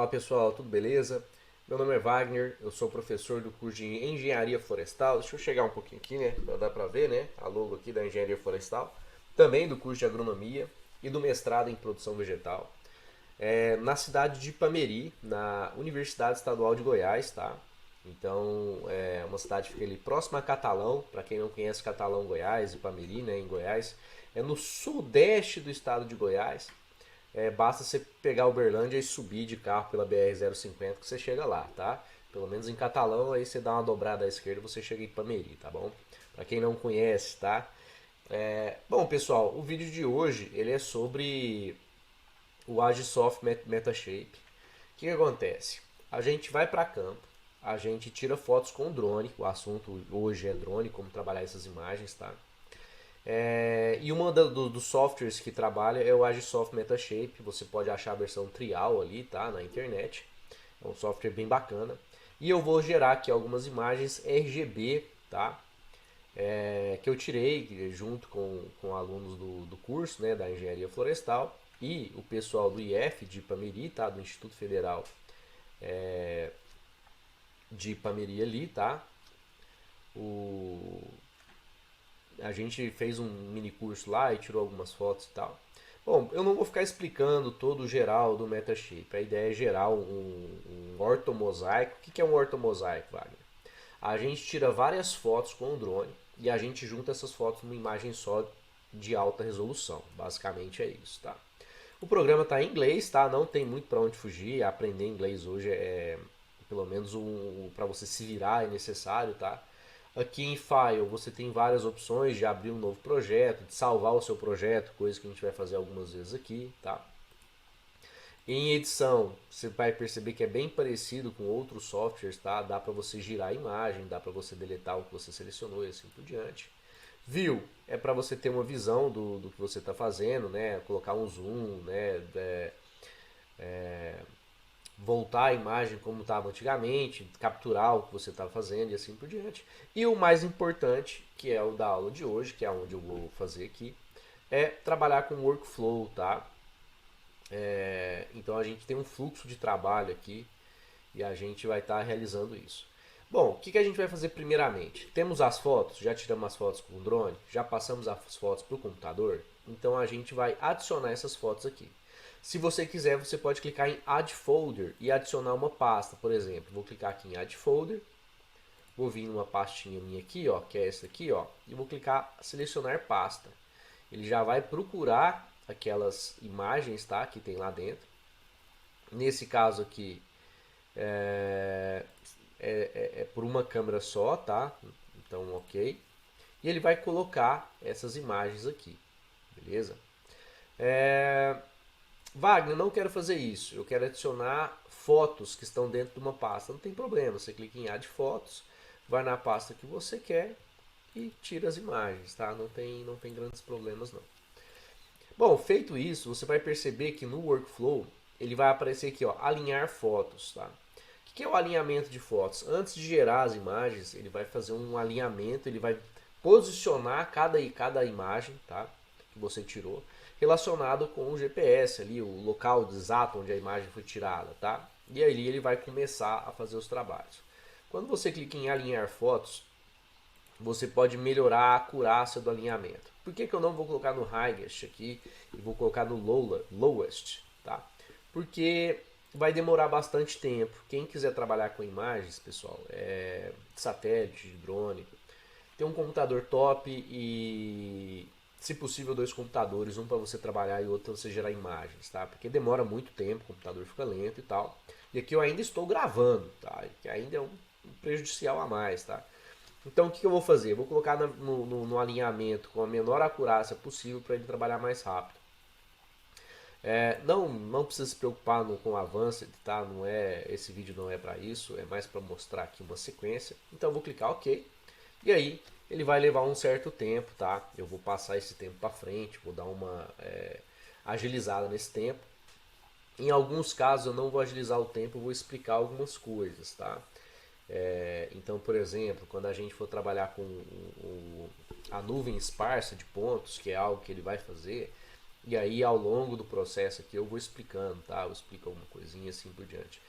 Fala pessoal, tudo beleza? Meu nome é Wagner, eu sou professor do curso de Engenharia Florestal. Deixa eu chegar um pouquinho aqui, né? Dá pra ver, né? A logo aqui da Engenharia Florestal. Também do curso de Agronomia e do mestrado em Produção Vegetal. Na cidade de Ipameri, na Universidade Estadual de Goiás, tá? Então, é uma cidade que fica ali próxima a Catalão. Para quem não conhece Catalão, Goiás, Ipameri, né? Em Goiás. É no sudeste do estado de Goiás. Basta você pegar Uberlândia e subir de carro pela BR-050 que você chega lá, tá? Pelo menos em Catalão, aí você dá uma dobrada à esquerda e você chega em Ipameri, tá bom? Para quem não conhece, tá? Bom, pessoal, o vídeo de hoje ele é sobre o Agisoft Metashape. O que acontece? A gente vai para campo, a gente tira fotos com drone, o assunto hoje é drone, como trabalhar essas imagens, tá? E uma dos softwares que trabalha é o Agisoft Metashape. Você pode achar a versão trial ali, tá? Na internet. É um software bem bacana. E eu vou gerar aqui algumas imagens RGB, tá? Que eu tirei junto com alunos do curso, né? Da Engenharia Florestal. E o pessoal do IF de Ipameri, tá? Do Instituto Federal de Ipameri ali, tá? O, a gente fez um mini curso lá e tirou algumas fotos e tal. Bom, eu não vou ficar explicando todo o geral do Metashape. A ideia é gerar um ortomosaico. O que é um ortomosaico, Wagner? A gente tira várias fotos com o drone e a gente junta essas fotos numa imagem só de alta resolução. Basicamente é isso, tá? O programa está em inglês, tá? Não tem muito para onde fugir. Aprender inglês hoje pelo menos para você se virar é necessário, tá? Aqui em File você tem várias opções de abrir um novo projeto, de salvar o seu projeto, coisa que a gente vai fazer algumas vezes aqui, tá? Em edição, você vai perceber que é bem parecido com outros softwares, tá? Dá para você girar a imagem, dá para você deletar o que você selecionou e assim por diante. View é para você ter uma visão do que você está fazendo, né? Colocar um zoom, né? Voltar a imagem como estava antigamente, capturar o que você estava fazendo e assim por diante. E o mais importante, que é o da aula de hoje, que é onde eu vou fazer aqui, é trabalhar com workflow, tá? Então a gente tem um fluxo de trabalho aqui e a gente vai estar realizando isso. Bom, o que a gente vai fazer primeiramente? Temos as fotos, já tiramos as fotos com o drone, já passamos as fotos para o computador, então a gente vai adicionar essas fotos aqui. Se você quiser, você pode clicar em Add Folder e adicionar uma pasta, por exemplo. Vou clicar aqui em Add Folder, vou vir numa pastinha minha aqui, ó, que é essa aqui, ó, e vou clicar Selecionar Pasta. Ele já vai procurar aquelas imagens, tá, que tem lá dentro. Nesse caso aqui, é por uma câmera só, tá? Então, ok. E ele vai colocar essas imagens aqui, beleza? Wagner, não quero fazer isso. Eu quero adicionar fotos que estão dentro de uma pasta. Não tem problema. Você clica em Add Fotos, vai na pasta que você quer e tira as imagens, tá? Não tem grandes problemas não. Bom, feito isso, você vai perceber que no workflow ele vai aparecer aqui, ó, alinhar fotos, tá? O que é o alinhamento de fotos? Antes de gerar as imagens, ele vai fazer um alinhamento, ele vai posicionar cada imagem, tá? Que você tirou, relacionado com o GPS ali, o local exato onde a imagem foi tirada, tá? E aí ele vai começar a fazer os trabalhos. Quando você clica em alinhar fotos, você pode melhorar a acurácia do alinhamento. Por que eu não vou colocar no highest aqui e vou colocar no lowest, tá? Porque vai demorar bastante tempo. Quem quiser trabalhar com imagens, pessoal, de satélite, de drone, tem um computador top e, se possível, dois computadores, um para você trabalhar e outro para você gerar imagens, tá? Porque demora muito tempo, o computador fica lento e tal. E aqui eu ainda estou gravando, tá? Que ainda é um prejudicial a mais, tá? Então o que eu vou fazer? Eu vou colocar no alinhamento com a menor acurácia possível para ele trabalhar mais rápido. Não precisa se preocupar com o avanço, tá? Não é, esse vídeo não é para isso, é mais para mostrar aqui uma sequência. Então eu vou clicar OK. E aí ele vai levar um certo tempo, tá? Eu vou passar esse tempo para frente, vou dar uma agilizada nesse tempo. Em alguns casos eu não vou agilizar o tempo, eu vou explicar algumas coisas, tá? Então, por exemplo, quando a gente for trabalhar com a nuvem esparsa de pontos, que é algo que ele vai fazer, E aí ao longo do processo aqui eu vou explicando, tá? Eu explico alguma coisinha assim por diante.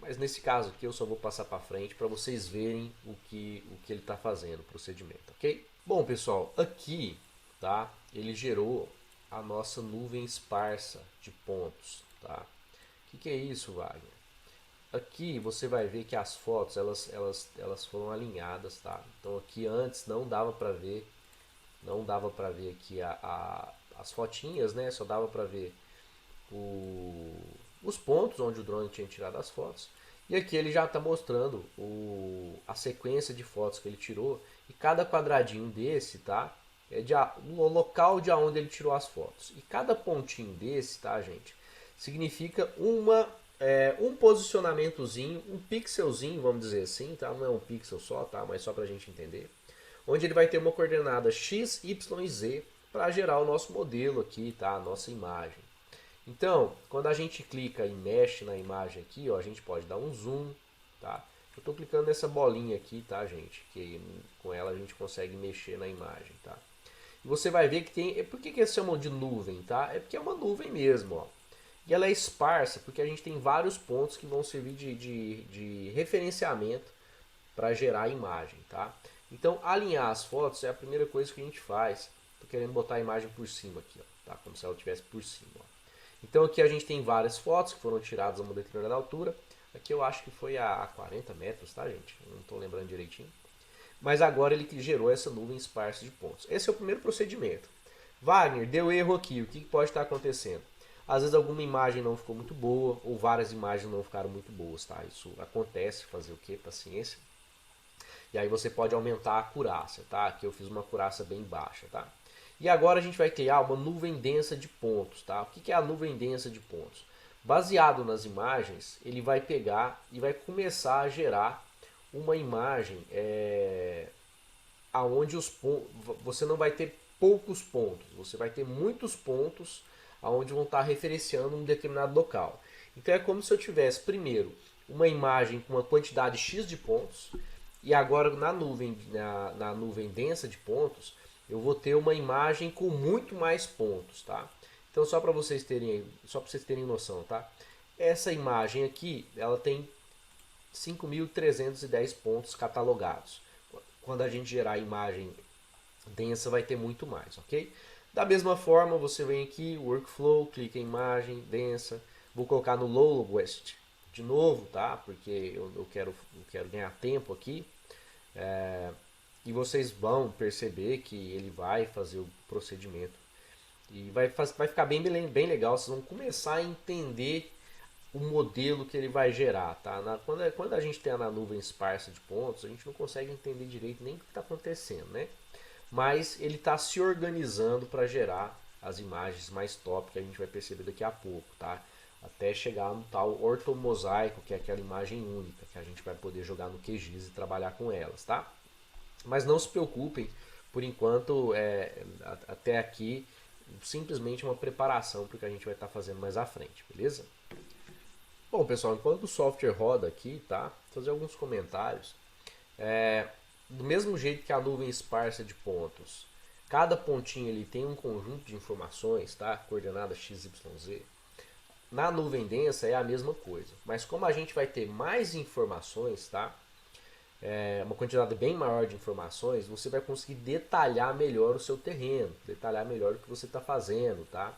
Mas nesse caso aqui eu só vou passar para frente para vocês verem o que ele está fazendo, o procedimento, ok? Bom pessoal, aqui, tá? Ele gerou a nossa nuvem esparsa de pontos, tá? O que é isso, Wagner? Aqui você vai ver que as fotos elas foram alinhadas, tá? Então aqui antes não dava para ver, aqui as fotinhas, né? Só dava para ver os pontos onde o drone tinha tirado as fotos. E aqui ele já está mostrando a sequência de fotos que ele tirou. E cada quadradinho desse, tá? É o local de onde ele tirou as fotos. E cada pontinho desse, tá, gente? Significa um posicionamentozinho, um pixelzinho, vamos dizer assim, tá? Não é um pixel só, tá? Mas só para a gente entender. Onde ele vai ter uma coordenada x, y e z para gerar o nosso modelo aqui, tá? A nossa imagem. Então, quando a gente clica e mexe na imagem aqui, ó, a gente pode dar um zoom, tá? Eu estou clicando nessa bolinha aqui, tá, gente? Que com ela a gente consegue mexer na imagem, tá? E você vai ver que tem... Por que eles chamam de nuvem, tá? É porque é uma nuvem mesmo, ó. E ela é esparsa porque a gente tem vários pontos que vão servir de referenciamento para gerar a imagem, tá? Então, alinhar as fotos é a primeira coisa que a gente faz. Estou querendo botar a imagem por cima aqui, ó, tá? Como se ela estivesse por cima, ó. Então aqui a gente tem várias fotos que foram tiradas a uma determinada altura. Aqui eu acho que foi a 40 metros, tá, gente? Não estou lembrando direitinho. Mas agora ele gerou essa nuvem esparsa de pontos. Esse é o primeiro procedimento. Wagner, deu erro aqui. O que pode estar acontecendo? Às vezes alguma imagem não ficou muito boa, ou várias imagens não ficaram muito boas, tá? Isso acontece, fazer o quê? Paciência. E aí você pode aumentar a acurácia, tá? Aqui eu fiz uma acurácia bem baixa, tá? E agora a gente vai criar uma nuvem densa de pontos, tá? O que é a nuvem densa de pontos? Baseado nas imagens, ele vai pegar e vai começar a gerar uma imagem aonde você não vai ter poucos pontos, você vai ter muitos pontos aonde vão estar referenciando um determinado local. Então é como se eu tivesse primeiro uma imagem com uma quantidade X de pontos e agora na nuvem densa de pontos eu vou ter uma imagem com muito mais pontos, tá? Então só para vocês terem noção, tá? Essa imagem aqui, ela tem 5.310 pontos catalogados. Quando a gente gerar a imagem densa vai ter muito mais, ok? Da mesma forma, você vem aqui, workflow, clica em imagem densa, vou colocar no lowest de novo, tá? Porque eu quero ganhar tempo aqui. E vocês vão perceber que ele vai fazer o procedimento. E vai ficar bem legal. Vocês vão começar a entender o modelo que ele vai gerar. Tá? Quando a gente tem na nuvem esparsa de pontos, a gente não consegue entender direito nem o que está acontecendo. Né? Mas ele está se organizando para gerar as imagens mais top que a gente vai perceber daqui a pouco. Tá? Até chegar no tal ortomosaico, que é aquela imagem única que a gente vai poder jogar no QGIS e trabalhar com elas. Tá? Mas não se preocupem, por enquanto, até aqui, simplesmente uma preparação para o que a gente vai estar fazendo mais à frente, beleza? Bom, pessoal, enquanto o software roda aqui, tá? Vou fazer alguns comentários. Do mesmo jeito que a nuvem esparsa de pontos, cada pontinho ele tem um conjunto de informações, tá? Coordenada x, y, z. Na nuvem densa é a mesma coisa, mas como a gente vai ter mais informações, tá? Uma quantidade bem maior de informações, você vai conseguir detalhar melhor o seu terreno, detalhar melhor o que você está fazendo, tá?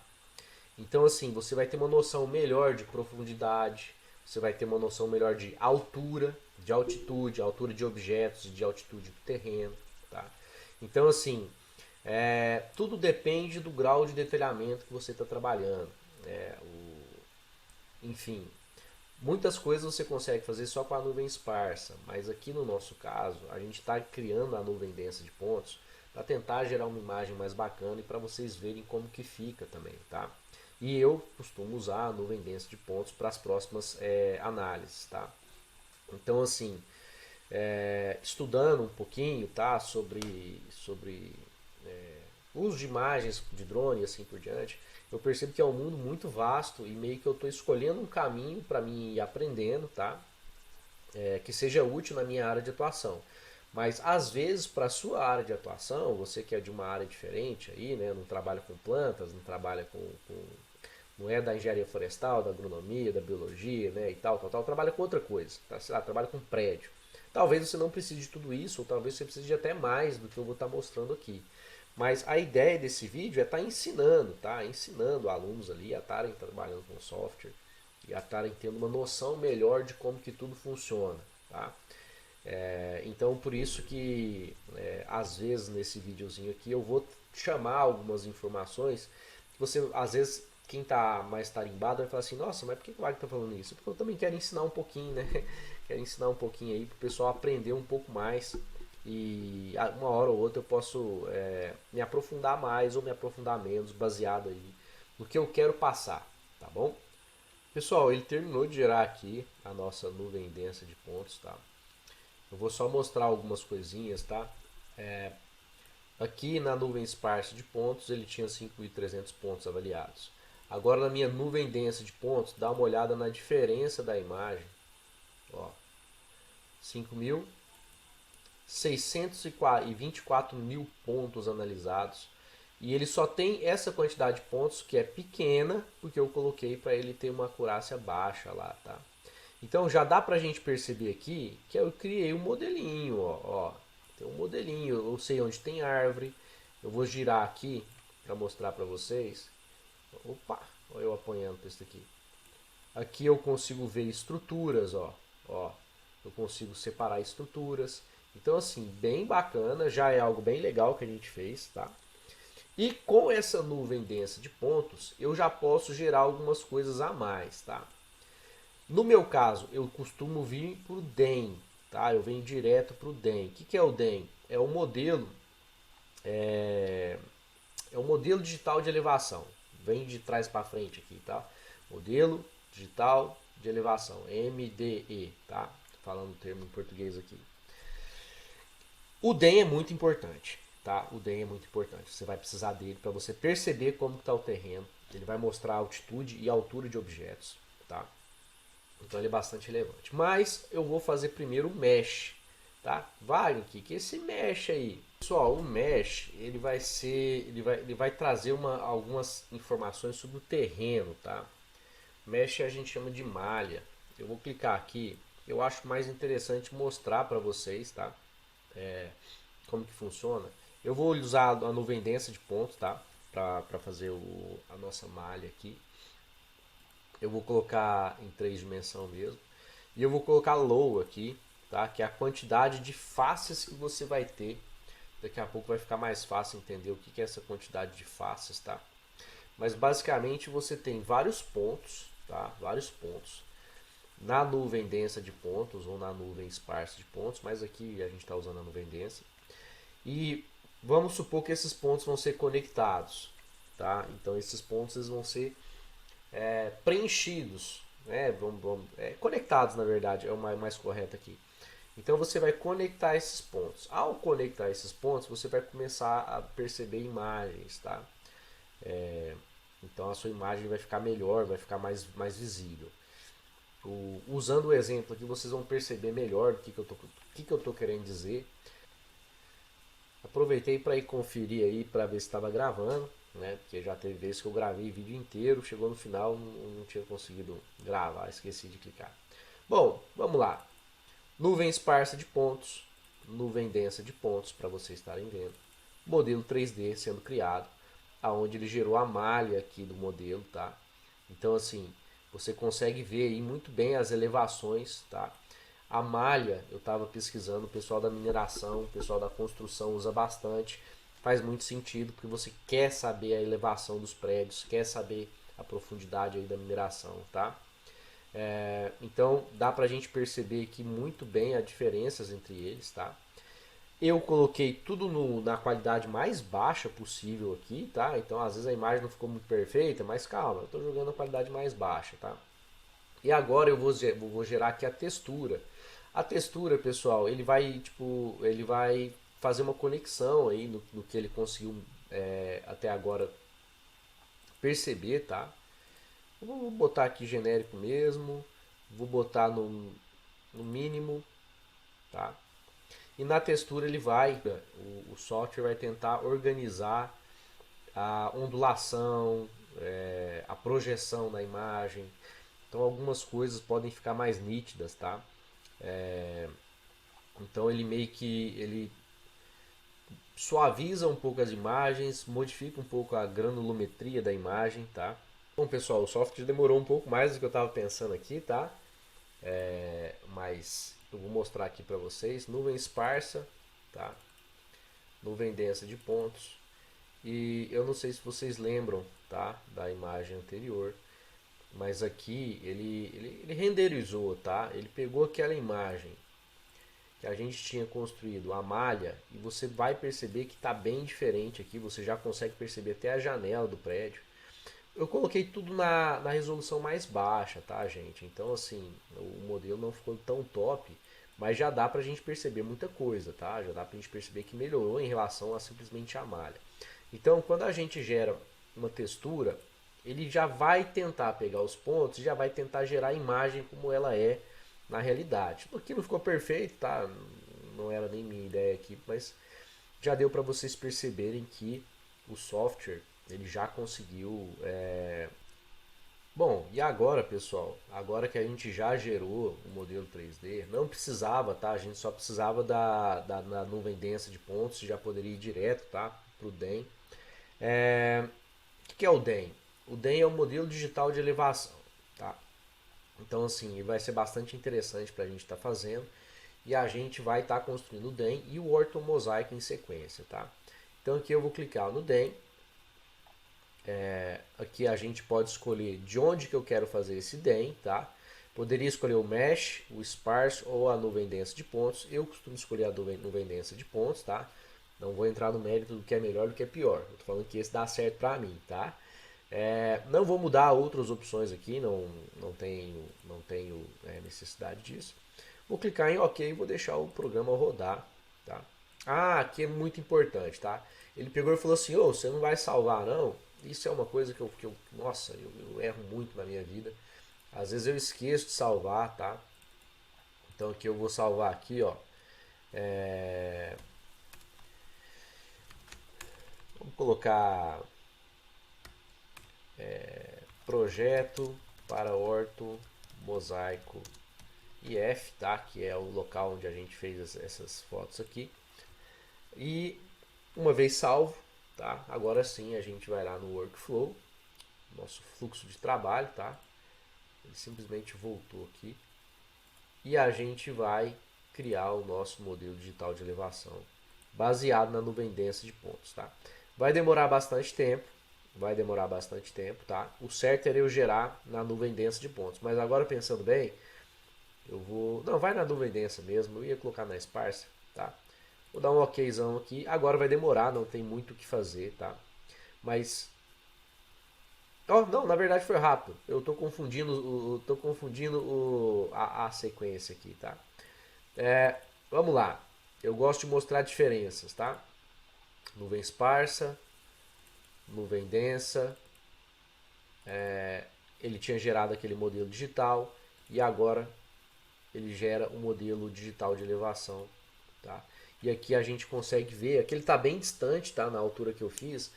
Então assim, você vai ter uma noção melhor de profundidade, você vai ter uma noção melhor de altura, de altitude, altura de objetos, de altitude do terreno, tá? Então assim, tudo depende do grau de detalhamento que você está trabalhando, enfim. Muitas coisas você consegue fazer só com a nuvem esparsa, mas aqui no nosso caso, a gente está criando a nuvem densa de pontos para tentar gerar uma imagem mais bacana e para vocês verem como que fica também, tá? E eu costumo usar a nuvem densa de pontos para as próximas análises, tá? Então, assim, estudando um pouquinho, tá, sobre uso de imagens de drone e assim por diante, eu percebo que é um mundo muito vasto e meio que eu estou escolhendo um caminho para mim ir aprendendo, tá? Que seja útil na minha área de atuação. Mas às vezes para a sua área de atuação, você que é de uma área diferente aí, né, não trabalha com plantas, não trabalha não é da engenharia florestal, da agronomia, da biologia, né, e tal, trabalha com outra coisa, tá? Sei lá, trabalha com prédio. Talvez você não precise de tudo isso, ou talvez você precise de até mais do que eu vou estar mostrando aqui. Mas a ideia desse vídeo é estar ensinando, tá? Ensinando alunos ali a estarem trabalhando com software e a estarem tendo uma noção melhor de como que tudo funciona, tá? Então por isso que às vezes nesse videozinho aqui eu vou chamar algumas informações que você, às vezes, quem está mais tarimbado vai falar assim, nossa, mas por que o Wagner está falando isso? Porque eu também quero ensinar um pouquinho, né? Quero ensinar um pouquinho aí para o pessoal aprender um pouco mais e uma hora ou outra eu posso me aprofundar mais ou me aprofundar menos, baseado aí no que eu quero passar, tá bom? Pessoal, ele terminou de gerar aqui a nossa nuvem densa de pontos, tá? Eu vou só mostrar algumas coisinhas, tá? Aqui na nuvem esparsa de pontos ele tinha 5.300 pontos avaliados. Agora na minha nuvem densa de pontos, dá uma olhada na diferença da imagem. Ó, 5.624.000 pontos analisados. E ele só tem essa quantidade de pontos, que é pequena, porque eu coloquei para ele ter uma acurácia baixa lá, tá? Então já dá pra gente perceber aqui que eu criei um modelinho, ó. Tem um modelinho, eu sei onde tem árvore. Eu vou girar aqui para mostrar para vocês. Opa, olha eu apanhando com isso aqui. Aqui eu consigo ver estruturas, ó. Eu consigo separar estruturas. Então assim, bem bacana, já é algo bem legal que a gente fez, tá? E com essa nuvem densa de pontos, eu já posso gerar algumas coisas a mais, tá? No meu caso, eu costumo vir para o DEM, tá? Eu venho direto para o DEM. O que é o DEM? É o modelo, é, é o modelo digital de elevação. Vem de trás para frente aqui, tá? Modelo digital de elevação, MDE, tá? Falando o termo em português aqui. O DEM é muito importante, tá? O DEM é muito importante. Você vai precisar dele para você perceber como está o terreno. Ele vai mostrar a altitude e a altura de objetos, tá? Então ele é bastante relevante. Mas eu vou fazer primeiro o mesh, tá? Vai, que esse mesh aí. Pessoal, o mesh, ele vai ser, ele vai trazer algumas informações sobre o terreno, tá? Mesh a gente chama de malha. Eu vou clicar aqui. Eu acho mais interessante mostrar para vocês, tá? Como que funciona. Eu vou usar a nuvem densa de pontos, tá? Para fazer a nossa malha aqui. Eu vou colocar em 3 dimensões mesmo. E eu vou colocar low aqui, tá? Que é a quantidade de faces que você vai ter. Daqui a pouco vai ficar mais fácil entender o que é essa quantidade de faces, tá? Mas basicamente você tem vários pontos, tá? Vários pontos na nuvem densa de pontos ou na nuvem esparsa de pontos, mas aqui a gente está usando a nuvem densa. E vamos supor que esses pontos vão ser conectados, tá? Então esses pontos eles vão ser preenchidos, né? Conectados, na verdade, é o mais correto aqui. Então você vai conectar esses pontos. Ao conectar esses pontos, você vai começar a perceber imagens, tá? Então a sua imagem vai ficar melhor, vai ficar mais visível. Usando o exemplo aqui, vocês vão perceber melhor o que eu tô querendo dizer. Aproveitei para ir conferir aí para ver se estava gravando, né? Porque já teve vezes que eu gravei vídeo inteiro, chegou no final não tinha conseguido gravar, esqueci de clicar. Bom, vamos lá. Nuvem esparsa de pontos, nuvem densa de pontos para vocês estarem vendo. Modelo 3D sendo criado, aonde ele gerou a malha aqui do modelo, tá? Então assim, você consegue ver aí muito bem as elevações, tá? A malha, eu estava pesquisando, o pessoal da mineração, o pessoal da construção usa bastante. Faz muito sentido, porque você quer saber a elevação dos prédios, quer saber a profundidade aí da mineração, tá? Então dá pra gente perceber aqui muito bem as diferenças entre eles, tá? Eu coloquei tudo na qualidade mais baixa possível aqui, tá? Então às vezes a imagem não ficou muito perfeita, mas calma, eu estou jogando a qualidade mais baixa, tá? E agora eu vou gerar aqui a textura. A textura, pessoal, ele vai fazer uma conexão aí no que ele conseguiu até agora perceber, tá? Eu vou botar aqui genérico mesmo, vou botar no mínimo, tá? E na textura ele vai, o software vai tentar organizar a ondulação, a projeção da imagem. Então algumas coisas podem ficar mais nítidas, tá? Então ele meio que ele suaviza um pouco as imagens, modifica um pouco a granulometria da imagem, tá? Bom, pessoal, o software demorou um pouco mais do que eu estava pensando aqui, tá? Mas eu vou mostrar aqui para vocês. Nuvem esparsa, tá? Nuvem densa de pontos. E eu não sei se vocês lembram, tá? Da imagem anterior, mas aqui ele renderizou, tá? Ele pegou aquela imagem que a gente tinha construído, a malha, e você vai perceber que está bem diferente aqui. Você já consegue perceber até a janela do prédio. Eu coloquei tudo na resolução mais baixa, tá, gente? Então, assim, o modelo não ficou tão top, mas já dá pra gente perceber muita coisa, tá? Já dá pra gente perceber que melhorou em relação a simplesmente a malha. Então, quando a gente gera uma textura, ele já vai tentar pegar os pontos, já vai tentar gerar a imagem como ela é na realidade. Aqui não ficou perfeito, tá? Não era nem minha ideia aqui, mas já deu para vocês perceberem que o software ele já conseguiu. Bom, e agora, pessoal? Agora que a gente já gerou o modelo 3D, não precisava, tá? A gente só precisava da nuvem densa de pontos, já poderia ir direto, tá? Para o DEM. O que é o DEM? O DEM é o modelo digital de elevação, tá? Então, assim, vai ser bastante interessante para a gente estar fazendo. E a gente vai estar construindo o DEM e o ortomosaico em sequência, tá? Então aqui eu vou clicar no DEM. Aqui a gente pode escolher de onde que eu quero fazer esse DEM, tá? Poderia escolher o Mesh, o Sparse ou a nuvem densa de pontos. Eu costumo escolher a nuvem densa de pontos, tá? Não vou entrar no mérito do que é melhor e do que é pior. Eu tô falando que esse dá certo para mim, tá? Não vou mudar outras opções aqui, não tenho necessidade disso. Vou clicar em OK e vou deixar o programa rodar, tá? Ah, aqui é muito importante, tá? Ele pegou e falou assim: "Ô, você não vai salvar não?" Isso é uma coisa que nossa, eu erro muito na minha vida. Às vezes eu esqueço de salvar, tá? Então aqui eu vou salvar aqui, ó. Vamos colocar projeto para orto mosaico IF, tá? Que é o local onde a gente fez essas fotos aqui. E uma vez salvo, tá? Agora sim a gente vai lá no workflow, nosso fluxo de trabalho, tá? Ele simplesmente voltou aqui e a gente vai criar o nosso modelo digital de elevação baseado na nuvem densa de pontos, tá? Vai demorar bastante tempo, tá? O certo era eu gerar na nuvem densa de pontos, mas agora pensando bem, não, vai na nuvem densa mesmo, eu ia colocar na esparsa, tá? Vou dar um OKzão aqui. Agora vai demorar, não tem muito o que fazer, tá? Mas não, na verdade foi rápido. Eu tô confundindo, a sequência aqui, tá? Vamos lá. Eu gosto de mostrar diferenças, tá? Nuvem esparsa, nuvem densa. Ele tinha gerado aquele modelo digital e agora ele gera um modelo digital de elevação, tá? E aqui a gente consegue ver, aqui ele está bem distante, tá? Na altura que eu fiz,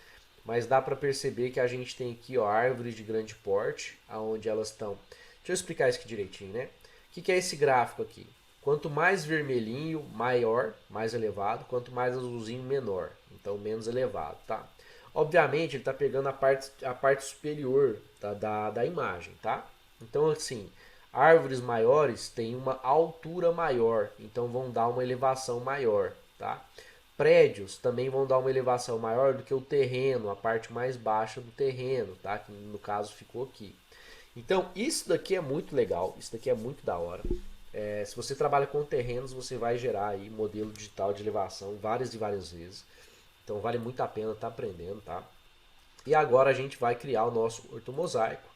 mas dá para perceber que a gente tem aqui, ó, árvores de grande porte, aonde elas estão. Deixa eu explicar isso aqui direitinho, né? O que é esse gráfico aqui? Quanto mais vermelhinho, maior, mais elevado. Quanto mais azulzinho, menor. Então, menos elevado, tá? Obviamente, ele está pegando a parte superior da imagem, tá? Então, assim, árvores maiores têm uma altura maior, então vão dar uma elevação maior, tá? Prédios também vão dar uma elevação maior do que o terreno, a parte mais baixa do terreno, tá? Que no caso ficou aqui. Então, isso daqui é muito legal, isso daqui é muito da hora. Se você trabalha com terrenos, você vai gerar aí modelo digital de elevação várias e várias vezes. Então, vale muito a pena estar aprendendo, tá? E agora a gente vai criar o nosso ortomosaico.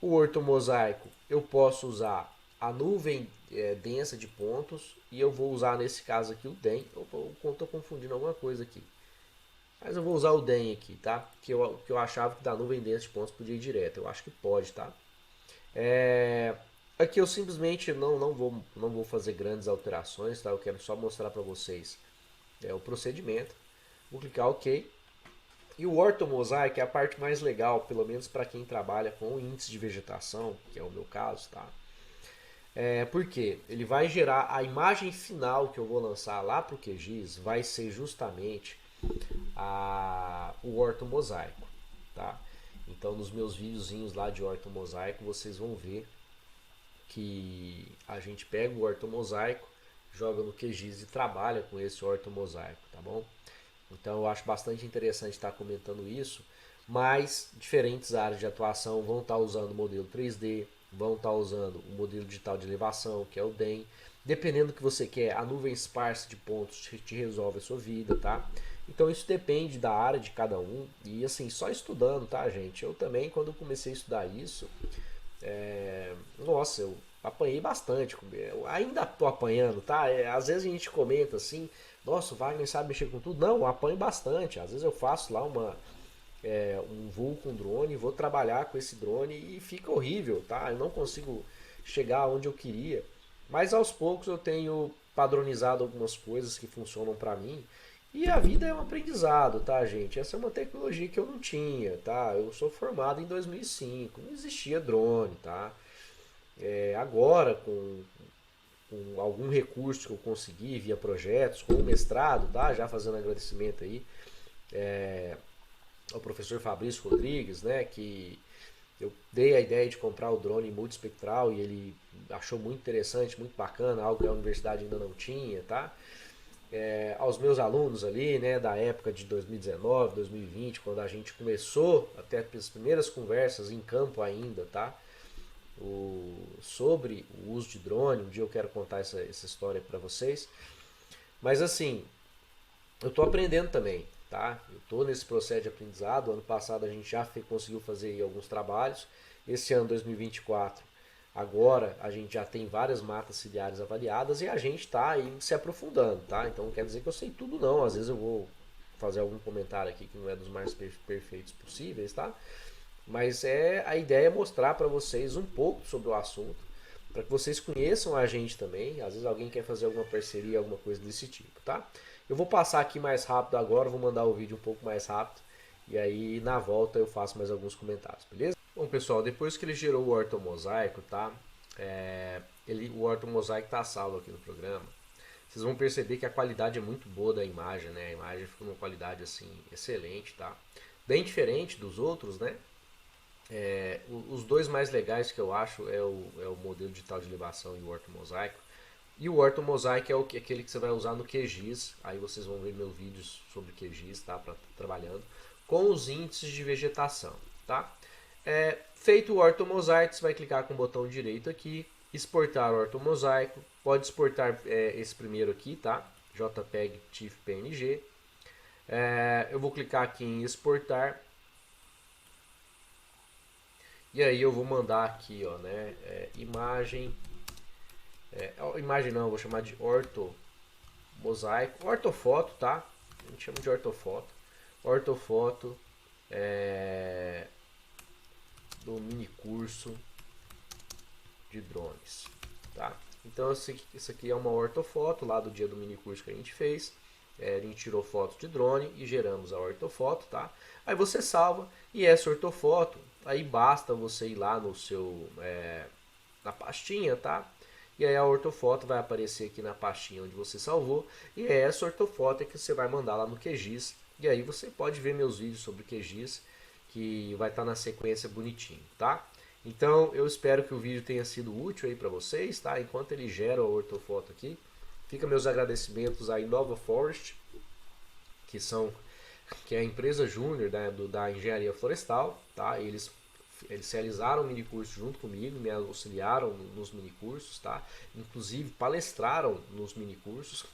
O ortomosaico eu posso usar a nuvem densa de pontos e eu vou usar nesse caso aqui o DEM. Eu estou confundindo alguma coisa aqui. Mas eu vou usar o DEM aqui, tá? Que eu achava que da nuvem densa de pontos podia ir direto. Eu acho que pode, tá? Aqui eu simplesmente não vou fazer grandes alterações, tá? Eu quero só mostrar para vocês o procedimento. Vou clicar OK. E o ortomosaico é a parte mais legal, pelo menos para quem trabalha com índice de vegetação, que é o meu caso, tá? Porque ele vai gerar a imagem final que eu vou lançar lá para o QGIS, vai ser justamente o ortomosaico, tá? Então nos meus videozinhos lá de ortomosaico vocês vão ver que a gente pega o ortomosaico, joga no QGIS e trabalha com esse ortomosaico, tá bom? Então eu acho bastante interessante estar comentando isso, mas diferentes áreas de atuação vão estar usando o modelo 3D, vão estar usando o modelo digital de elevação, que é o DEM. Dependendo do que você quer, a nuvem esparsa de pontos te resolve a sua vida, tá? Então isso depende da área de cada um e assim, só estudando, tá, gente? Eu também, quando eu comecei a estudar isso, nossa, eu apanhei bastante. Eu ainda tô apanhando, tá? Às vezes a gente comenta assim, nossa, o Wagner sabe mexer com tudo. Não, eu apanho bastante. Às vezes eu faço lá um voo com drone, vou trabalhar com esse drone e fica horrível, tá? Eu não consigo chegar onde eu queria. Mas aos poucos eu tenho padronizado algumas coisas que funcionam para mim. E a vida é um aprendizado, tá, gente? Essa é uma tecnologia que eu não tinha, tá? Eu sou formado em 2005, não existia drone, tá? Agora, com algum recurso que eu consegui via projetos, com o mestrado, tá? Já fazendo agradecimento aí ao professor Fabrício Rodrigues, né? Que eu dei a ideia de comprar o drone multispectral e ele achou muito interessante, muito bacana, algo que a universidade ainda não tinha, tá? Aos meus alunos ali, né, da época de 2019, 2020, quando a gente começou até as primeiras conversas em campo ainda, tá? Sobre o uso de drone, um dia eu quero contar essa história para vocês. Mas assim, eu tô aprendendo também, tá? Eu tô nesse processo de aprendizado. Ano passado a gente já conseguiu fazer aí alguns trabalhos. Esse ano 2024, agora a gente já tem várias matas ciliares avaliadas e a gente está aí se aprofundando, tá? Então não quer dizer que eu sei tudo não. Às vezes eu vou fazer algum comentário aqui que não é dos mais perfeitos possíveis, tá? Mas a ideia é mostrar para vocês um pouco sobre o assunto, para que vocês conheçam a gente também. Às vezes alguém quer fazer alguma parceria, alguma coisa desse tipo, tá? Eu vou passar aqui mais rápido agora, vou mandar o vídeo um pouco mais rápido e aí na volta eu faço mais alguns comentários, beleza? Bom, pessoal, depois que ele gerou o ortomosaico, tá? O ortomosaico está salvo aqui no programa. Vocês vão perceber que a qualidade é muito boa da imagem, né? A imagem fica numa qualidade assim excelente, tá? Bem diferente dos outros, né? Os dois mais legais que eu acho é o modelo digital de elevação e o ortomosaico. E o ortomosaico é aquele que você vai usar no QGIS. Aí vocês vão ver meus vídeos sobre QGIS, tá? Trabalhando com os índices de vegetação, tá? Feito o ortomosaico, você vai clicar com o botão direito aqui, exportar o ortomosaico. Pode exportar esse primeiro aqui, tá? JPEG TIFF PNG. Eu vou clicar aqui em exportar. E aí eu vou mandar aqui, ó, né? Imagem. Imagem não, eu vou chamar de ortomosaico. Ortofoto, tá? A gente chama de ortofoto. Ortofoto do mini curso de drones, tá? Então isso aqui é uma ortofoto lá do dia do mini curso que a gente fez. A gente tirou foto de drone e geramos a ortofoto, tá? Aí você salva e essa ortofoto, aí basta você ir lá no seu na pastinha, tá? E aí a ortofoto vai aparecer aqui na pastinha onde você salvou e é essa ortofoto que você vai mandar lá no QGIS. E aí você pode ver meus vídeos sobre QGIS, que vai estar na sequência bonitinho, tá? Então eu espero que o vídeo tenha sido útil aí para vocês, tá? Enquanto ele gera a ortofoto aqui, fica meus agradecimentos à Innova Forest, que é a empresa júnior da engenharia florestal, tá? Eles realizaram um minicurso junto comigo, me auxiliaram nos minicursos, tá? Inclusive palestraram nos minicursos.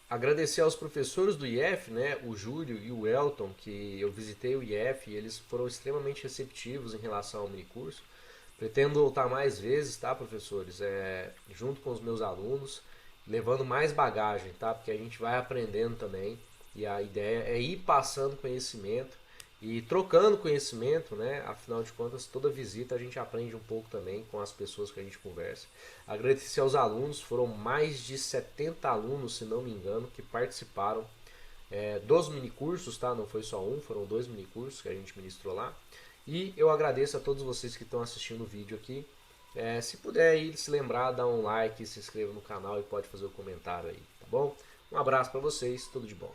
Agradecer aos professores do IF, né, o Júlio e o Elton, que eu visitei o IF e eles foram extremamente receptivos em relação ao minicurso. Pretendo voltar mais vezes, tá, professores? Junto com os meus alunos, levando mais bagagem, tá? Porque a gente vai aprendendo também e a ideia é ir passando conhecimento e trocando conhecimento, né? Afinal de contas, toda visita a gente aprende um pouco também com as pessoas que a gente conversa. Agradecer aos alunos, foram mais de 70 alunos, se não me engano, que participaram dos minicursos, tá? Não foi só um, foram 2 minicursos que a gente ministrou lá. E eu agradeço a todos vocês que estão assistindo o vídeo aqui. Se puder aí se lembrar, dá um like, se inscreva no canal e pode fazer o comentário aí, tá bom? Um abraço para vocês, tudo de bom.